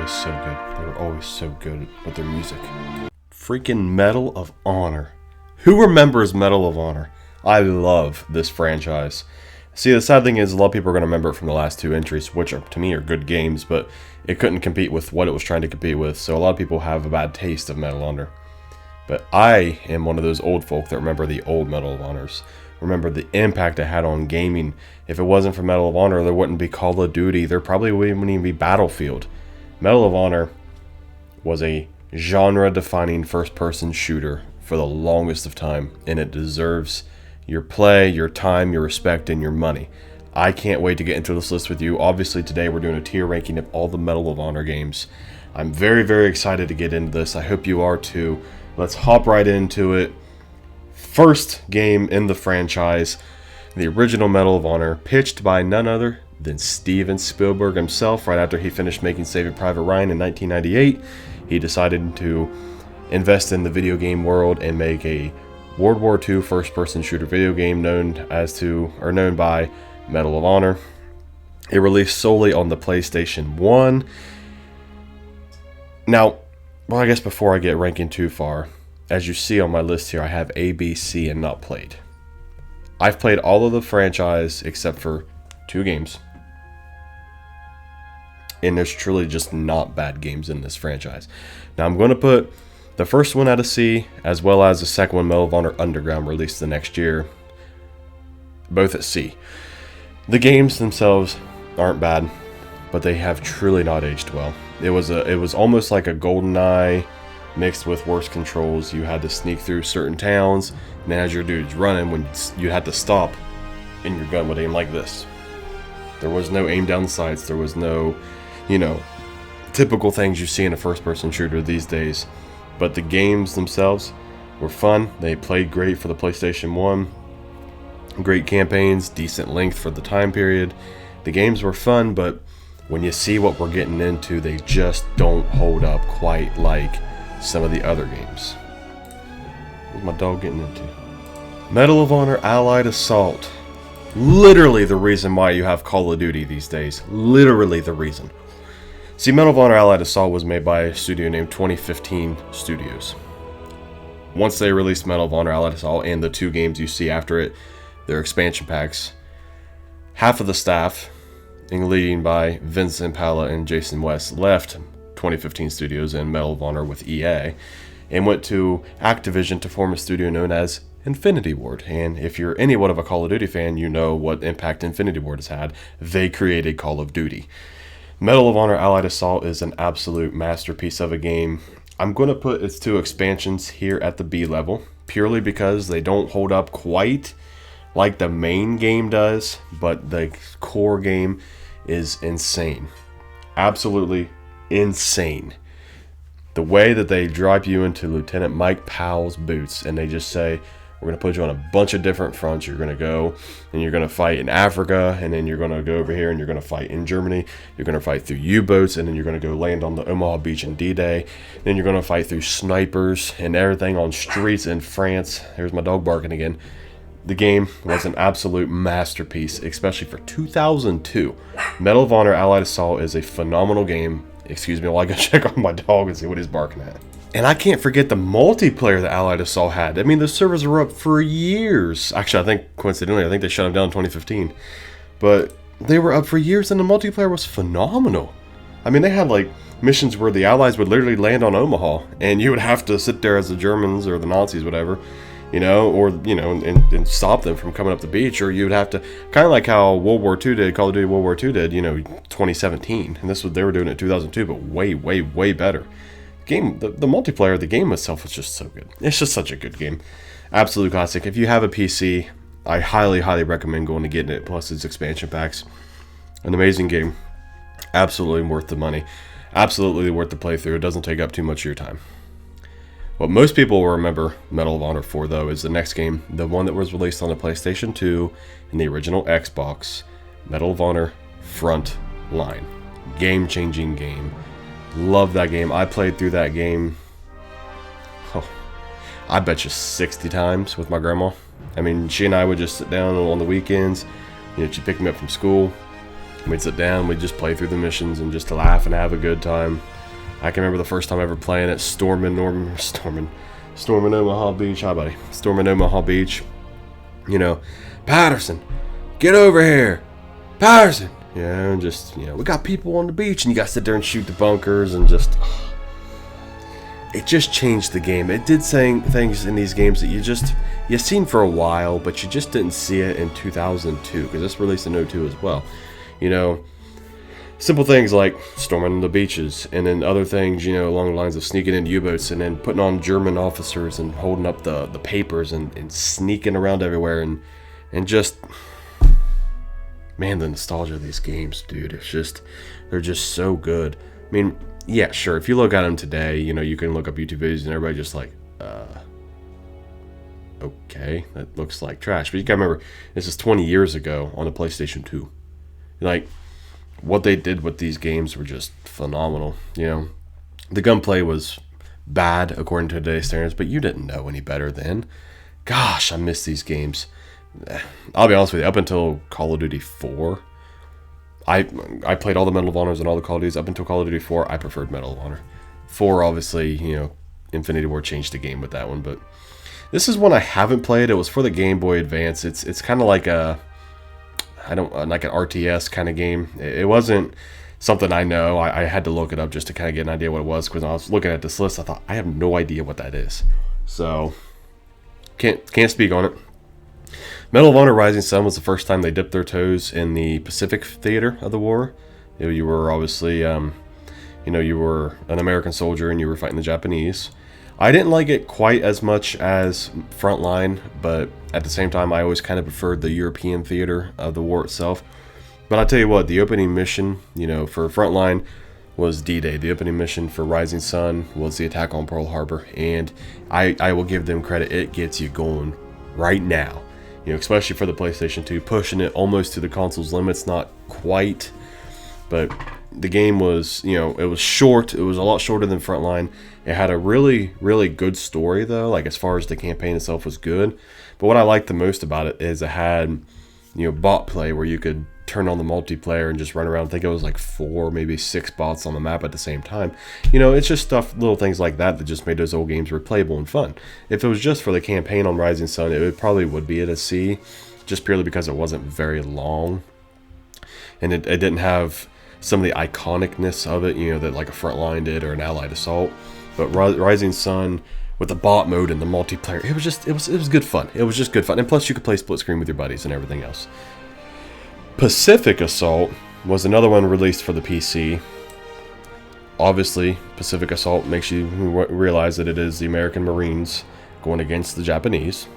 always so good. They were always so good with their music. Freaking Medal of Honor. Who remembers Medal of Honor? I love this franchise. See, the sad thing is a lot of people are going to remember it from the last two entries, which are, to me, are good games, but it couldn't compete with what it was trying to compete with, so a lot of people have a bad taste of Medal of Honor. But I am one of those old folk that remember the old Medal of Honors. Remember the impact it had on gaming. If it wasn't for Medal of Honor, there wouldn't be Call of Duty. There probably wouldn't even be Battlefield. Medal of Honor was a genre-defining first-person shooter for the longest of time, and it deserves your play, your time, your respect, and your money. I can't wait to get into this list with you. Obviously, today we're doing a tier ranking of all the Medal of Honor games. I'm very, very excited to get into this. I hope you are too. Let's hop right into it. First game in the franchise, the original Medal of Honor, pitched by none other than Steven Spielberg himself. Right after he finished making Saving Private Ryan in 1998, he decided to invest in the video game world and make a World War II first-person shooter video game known by Medal of Honor. It released solely on the PlayStation 1. Now, well, I guess before I get ranking too far, as you see on my list here, I have A, B, C, and not played. I've played all of the franchise except for 2 games. And there's truly just not bad games in this franchise. Now, I'm going to put the first one at a C, as well as the second one, Medal of Honor Underground, released the next year, both at C. The games themselves aren't bad, but they have truly not aged well. It was almost like a GoldenEye mixed with worse controls. You had to sneak through certain towns, and as your dude's running, when you had to stop, and your gun would aim like this. There was no aim down the sights. There was no, typical things you see in a first-person shooter these days. But the games themselves were fun. They played great for the PlayStation 1. Great campaigns, decent length for the time period. The games were fun, but when you see what we're getting into, they just don't hold up quite like some of the other games. What's my dog getting into? Medal of Honor Allied Assault. Literally the reason why you have Call of Duty these days. Literally the reason. See, Medal of Honor Allied Assault was made by a studio named 2015 Studios. Once they released Medal of Honor Allied Assault and the 2 games you see after it, their expansion packs, half of the staff, leading by Vincent Palla and Jason West, left 2015 Studios and Medal of Honor with EA and went to Activision to form a studio known as Infinity Ward. And if you're anyone of a Call of Duty fan, you know what impact Infinity Ward has had. They created Call of Duty. Medal of Honor Allied Assault is an absolute masterpiece of a game. I'm going to put its 2 expansions here at the B level, purely because they don't hold up quite like the main game does, but the core game is insane. Absolutely insane. The way that they drop you into Lieutenant Mike Powell's boots and they just say, we're going to put you on a bunch of different fronts. You're going to go and you're going to fight in Africa, and then you're going to go over here and you're going to fight in Germany. You're going to fight through U-boats, and then you're going to go land on the Omaha beach in D-Day. Then you're going to fight through snipers and everything on streets in France. There's my dog barking again. The game was an absolute masterpiece, especially for 2002. Medal of Honor Allied Assault is a phenomenal game. Excuse me while I go check on my dog and see what he's barking at. And I can't forget the multiplayer that Allied Assault had. I mean, the servers were up for years. Actually, coincidentally, I think they shut them down in 2015. But they were up for years, and the multiplayer was phenomenal. I mean, they had, missions where the Allies would literally land on Omaha, and you would have to sit there as the Germans or the Nazis, whatever, and stop them from coming up the beach, or you'd have to, kind of like how World War II did, Call of Duty World War II did, 2017. And they were doing it in 2002, but way, way, way better. The multiplayer, the game itself was just so good. It's just such a good game. Absolute classic. If you have a PC, I highly, highly recommend going and getting it, plus its expansion packs. An amazing game. Absolutely worth the money. Absolutely worth the playthrough. It doesn't take up too much of your time. What most people will remember Medal of Honor for, though, is the next game, the one that was released on the PlayStation 2 and the original Xbox, Medal of Honor Frontline. Game-changing game. Love that game. I played through that game, I bet you 60 times with my grandma. I mean, she and I would just sit down on the weekends. She'd pick me up from school, We'd sit down, we'd just play through the missions and just laugh and have a good time. I can remember the first time ever playing it, storming Omaha Beach. Hi, buddy. Storming Omaha Beach. You know, Patterson, get over here. Patterson. Yeah, and just, you know, we got people on the beach, and you got to sit there and shoot the bunkers, and just, it just changed the game. It did things in these games that you seen for a while, but you just didn't see it in 2002, because this released in 2002 as well. You know, simple things like storming the beaches, and then other things, you know, along the lines of sneaking into U-boats and then putting on German officers and holding up the papers and sneaking around everywhere and just, man, the nostalgia of these games, dude, it's just, they're just so good. I mean, yeah, sure, if you look at them today, you know, you can look up YouTube videos and everybody just like, okay, that looks like trash. But you gotta remember, this is 20 years ago on the PlayStation 2. Like, what they did with these games were just phenomenal. You know, the gunplay was bad according to today's standards, but you didn't know any better then. Gosh, I miss these games. I'll be honest with you, up until Call of Duty 4, I played all the Medal of Honors and all the Call of Duties. Up until Call of Duty 4, I preferred Medal of Honor. 4, obviously, you know, Infinity War changed the game with that one, but this is one I haven't played. It was for the Game Boy Advance. It's kind of like like an RTS kind of game. It wasn't something I know. I had to look it up just to kind of get an idea what it was, because when I was looking at this list, I thought, I have no idea what that is. So, can't speak on it. Medal of Honor Rising Sun was the first time they dipped their toes in the Pacific theater of the war. You were obviously, you know, you were an American soldier and you were fighting the Japanese. I didn't like it quite as much as Frontline, but at the same time, I always kind of preferred the European theater of the war itself. But I'll tell you what, the opening mission, you know, for Frontline was D-Day. The opening mission for Rising Sun was the attack on Pearl Harbor, and I will give them credit. It gets you going right now, you know, especially for the PlayStation 2, pushing it almost to the console's limits, not quite, but the game was, you know, it was short. It was a lot shorter than Frontline. It had a really, really good story, though, like as far as the campaign itself was good. But what I liked the most about it is it had, you know, bot play where you could turn on the multiplayer and just run around. I think it was like 4, maybe 6 bots on the map at the same time. You know, it's just stuff, little things like that that just made those old games replayable and fun. If it was just for the campaign on Rising Sun, it probably would be at a C, just purely because it wasn't very long. And it didn't have some of the iconicness of it, you know, that like a Frontline did or an Allied Assault. But Rising Sun, with the bot mode and the multiplayer, it was good fun. It was just good fun. And plus you could play split screen with your buddies and everything else. Pacific Assault was another one released for the PC. Obviously, Pacific Assault makes you realize that it is the American Marines going against the Japanese.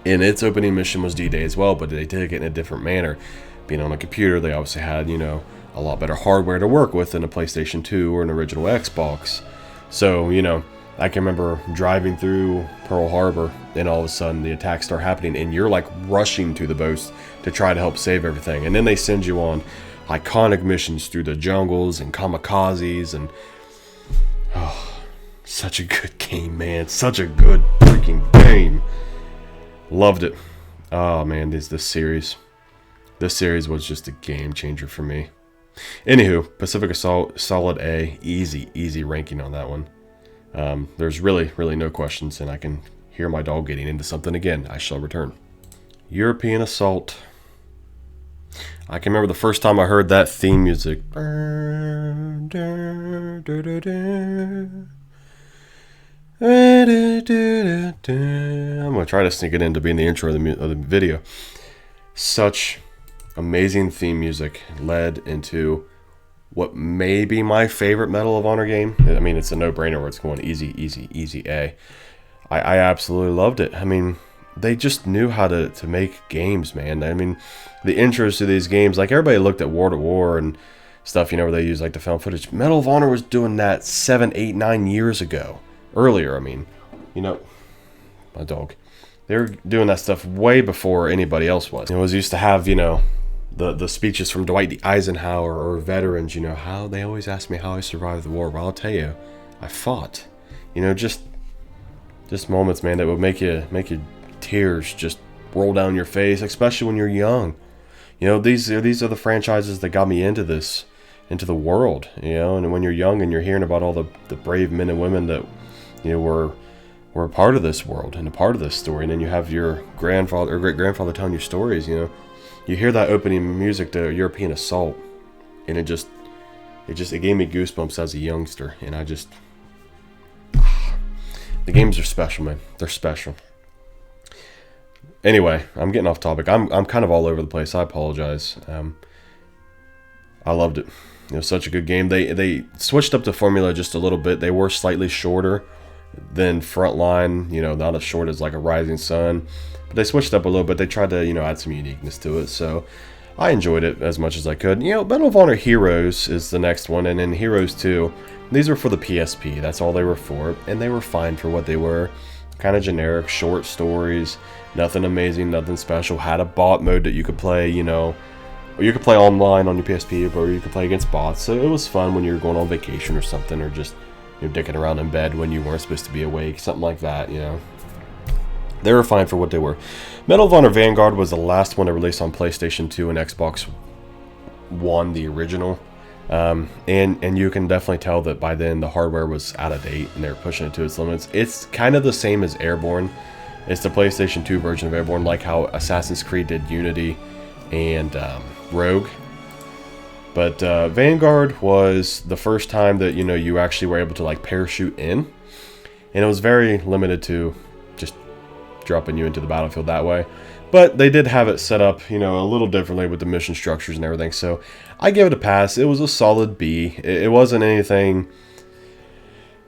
And its opening mission was D-Day as well, but they did it in a different manner. Being on a computer, they obviously had, you know, a lot better hardware to work with than a PlayStation 2 or an original Xbox. So, you know, I can remember driving through Pearl Harbor, and all of a sudden the attacks start happening, and you're like rushing to the boats to try to help save everything. And then they send you on iconic missions through the jungles and kamikazes, and oh, such a good game, man. Such a good freaking game. Loved it. Oh man, this series was just a game changer for me. Anywho, Pacific Assault, solid A, easy ranking on that one. There's really no questions, and I can hear my dog getting into something again. I shall return. European Assault. I can remember the first time I heard that theme music. I'm gonna try to sneak it in to be in the intro of the video. Such amazing theme music led into what may be my favorite Medal of Honor game. I mean, it's a no-brainer where it's going easy A. I absolutely loved it. I mean, they just knew how to make games, man. I mean, the intros to these games, like everybody looked at War to War and stuff, you know, where they use like the found footage. Medal of Honor was doing that 7, 8, 9 years ago. Earlier, I mean, you know, my dog. They were doing that stuff way before anybody else was. It was used to have, you know, the speeches from Dwight Eisenhower or veterans, you know, how they always ask me how I survived the war. Well, I'll tell you, I fought. You know, just moments, man, that would make your tears just roll down your face, especially when you're young. You know, these are the franchises that got me into this, into the world. You know, and when you're young and you're hearing about all the brave men and women that, you know, were a part of this world and a part of this story, and then you have your grandfather or great grandfather telling you stories. You know, you hear that opening music to European Assault, and it gave me goosebumps as a youngster, and the games are special, man. They're special. Anyway, I'm getting off topic. I'm kind of all over the place. I apologize. I loved it. It was such a good game. They switched up the formula just a little bit. They were slightly shorter than Frontline. You know, not as short as like a Rising Sun, but they switched up a little bit. They tried to, you know, add some uniqueness to it. So I enjoyed it as much as I could. You know, Medal of Honor Heroes is the next one, and then Heroes 2. These were for the PSP. That's all they were for, and they were fine for what they were. Kind of generic, short stories. Nothing amazing, nothing special. Had a bot mode that you could play, you know, or you could play online on your PSP, or you could play against bots. So it was fun when you were going on vacation or something, or just, you know, dicking around in bed when you weren't supposed to be awake, something like that, you know. They were fine for what they were. Medal of Honor Vanguard was the last one to release on PlayStation 2 and Xbox One, the original. And you can definitely tell that by then the hardware was out of date and they were pushing it to its limits. It's kind of the same as Airborne. It's the PlayStation 2 version of Airborne, like how Assassin's Creed did Unity and Rogue. But Vanguard was the first time that, you know, you actually were able to like parachute in, and it was very limited to just dropping you into the battlefield that way. But they did have it set up, you know, a little differently with the mission structures and everything. So I give it a pass. It was a solid B. It wasn't anything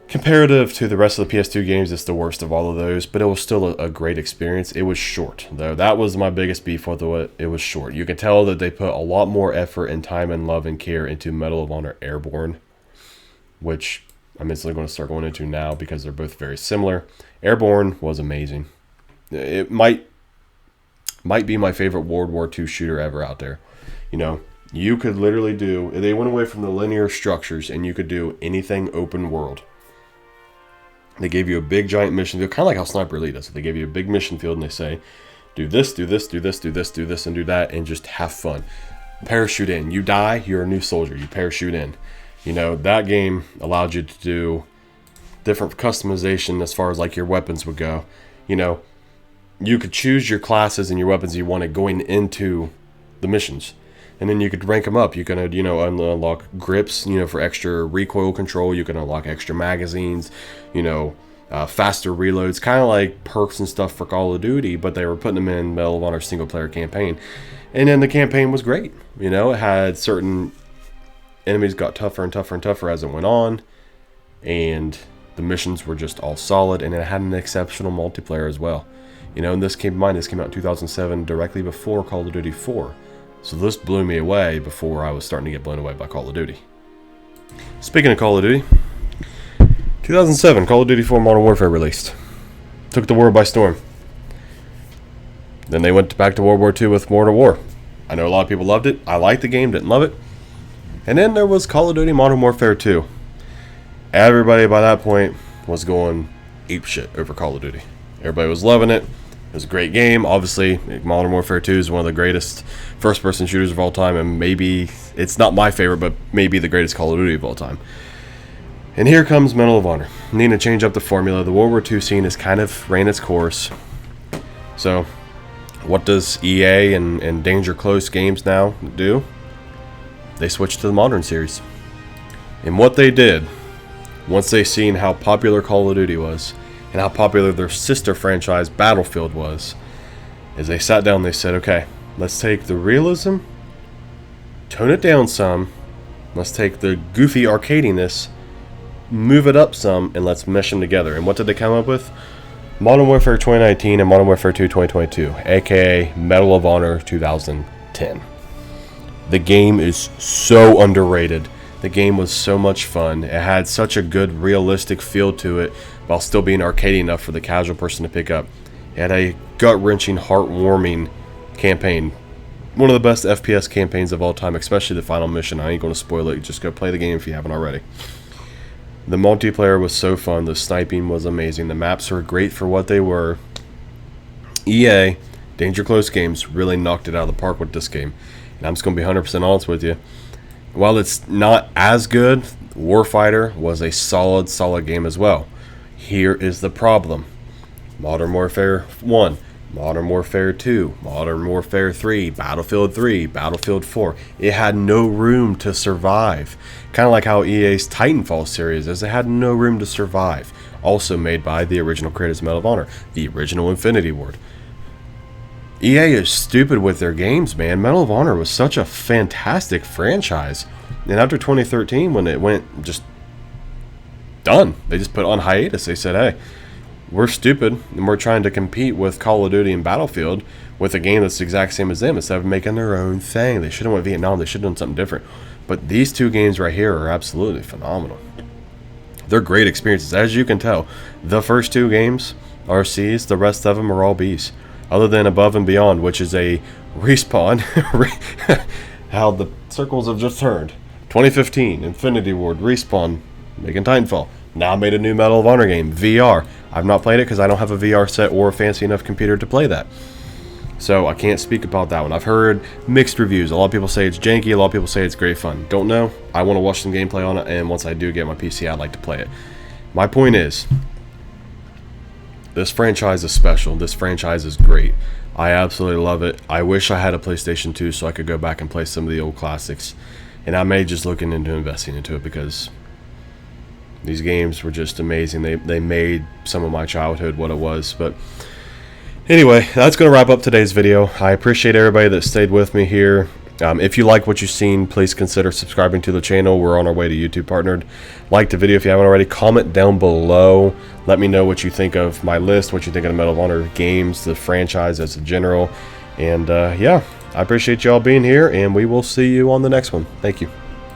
comparative to the rest of the PS2 games. It's the worst of all of those, but it was still a great experience. It was short, though. That was my biggest beef with it. It was short. You can tell that they put a lot more effort and time and love and care into Medal of Honor Airborne, which I'm instantly going to start going into now because they're both very similar. Airborne was amazing. It might be my favorite World War II shooter ever out there. You know, you could literally do, they went away from the linear structures and you could do anything open world. They gave you a big giant mission field, kind of like how Sniper Elite does. They gave you a big mission field and they say, do this, do this, do this, do this, do this, and do that, and just have fun. Parachute in. You die, you're a new soldier. You parachute in. You know, that game allowed you to do different customization as far as like your weapons would go. You know, you could choose your classes and your weapons you wanted going into the missions. And then you could rank them up. You can, you know, unlock grips, you know, for extra recoil control. You can unlock extra magazines, you know, faster reloads, kind of like perks and stuff for Call of Duty, but they were putting them in Medal of Honor single player campaign. And then the campaign was great. You know, it had certain enemies got tougher and tougher and tougher as it went on. And the missions were just all solid, and it had an exceptional multiplayer as well. You know, and this came out in 2007, directly before Call of Duty 4. So this blew me away before I was starting to get blown away by Call of Duty. Speaking of Call of Duty, 2007, Call of Duty 4 Modern Warfare released. Took the world by storm. Then they went back to World War II with Modern War. I know a lot of people loved it. I liked the game, didn't love it. And then there was Call of Duty Modern Warfare 2. Everybody by that point was going apeshit over Call of Duty. Everybody was loving it. It was a great game. Obviously, Modern Warfare 2 is one of the greatest first-person shooters of all time, and maybe, it's not my favorite, but maybe the greatest Call of Duty of all time. And here comes Medal of Honor. Needing to change up the formula. The World War II scene has kind of ran its course. So, what does EA and Danger Close Games now do? They switched to the Modern series. And what they did, once they seen how popular Call of Duty was, and how popular their sister franchise Battlefield was, is they sat down and they said, okay, let's take the realism, tone it down some, let's take the goofy arcadiness, move it up some, and let's mesh them together. And what did they come up with? Modern Warfare 2019 and Modern Warfare 2 2022, aka Medal of Honor 2010. The game is so underrated. The game was so much fun. It had such a good realistic feel to it while still being arcadey enough for the casual person to pick up. It had a gut-wrenching, heart-warming campaign. One of the best FPS campaigns of all time, especially the final mission. I ain't going to spoil it. Just go play the game if you haven't already. The multiplayer was so fun. The sniping was amazing. The maps were great for what they were. EA Danger Close Games really knocked it out of the park with this game. And I'm just going to be 100% honest with you. While it's not as good, Warfighter was a solid game as well. Here is the problem. Modern Warfare 1, Modern Warfare 2, Modern Warfare 3, Battlefield 3, Battlefield 4. It had no room to survive. Kind of like how EA's Titanfall series is. It had no room to survive. Also made by the original creators of Medal of Honor, the original Infinity Ward. EA is stupid with their games, man. Medal of Honor was such a fantastic franchise. And after 2013, when it went just done, they just put on hiatus. They said, hey, we're stupid, and we're trying to compete with Call of Duty and Battlefield with a game that's the exact same as them instead of making their own thing. They should have went Vietnam. They should have done something different. But these two games right here are absolutely phenomenal. They're great experiences. As you can tell, the first two games are C's. The rest of them are all B's. Other than Above and Beyond, which is a respawn. How the circles have just turned. 2015, Infinity Ward, Respawn, making Titanfall. Now made a new Medal of Honor game, VR. I've not played it because I don't have a VR set or a fancy enough computer to play that. So I can't speak about that one. I've heard mixed reviews. A lot of people say it's janky, a lot of people say it's great fun. Don't know. I want to watch some gameplay on it, and once I do get my PC, I'd like to play it. My point is, this franchise is special. This franchise is great. I absolutely love it. I wish I had a PlayStation 2 so I could go back and play some of the old classics. And I may just looking into investing into it because these games were just amazing. They made some of my childhood what it was. But anyway, that's going to wrap up today's video. I appreciate everybody that stayed with me here. If you like what you've seen, please consider subscribing to the channel. We're on our way to YouTube Partnered. Like the video if you haven't already. Comment down below. Let me know what you think of my list, what you think of the Medal of Honor games, the franchise as a general. And yeah, I appreciate y'all being here, and we will see you on the next one. Thank you.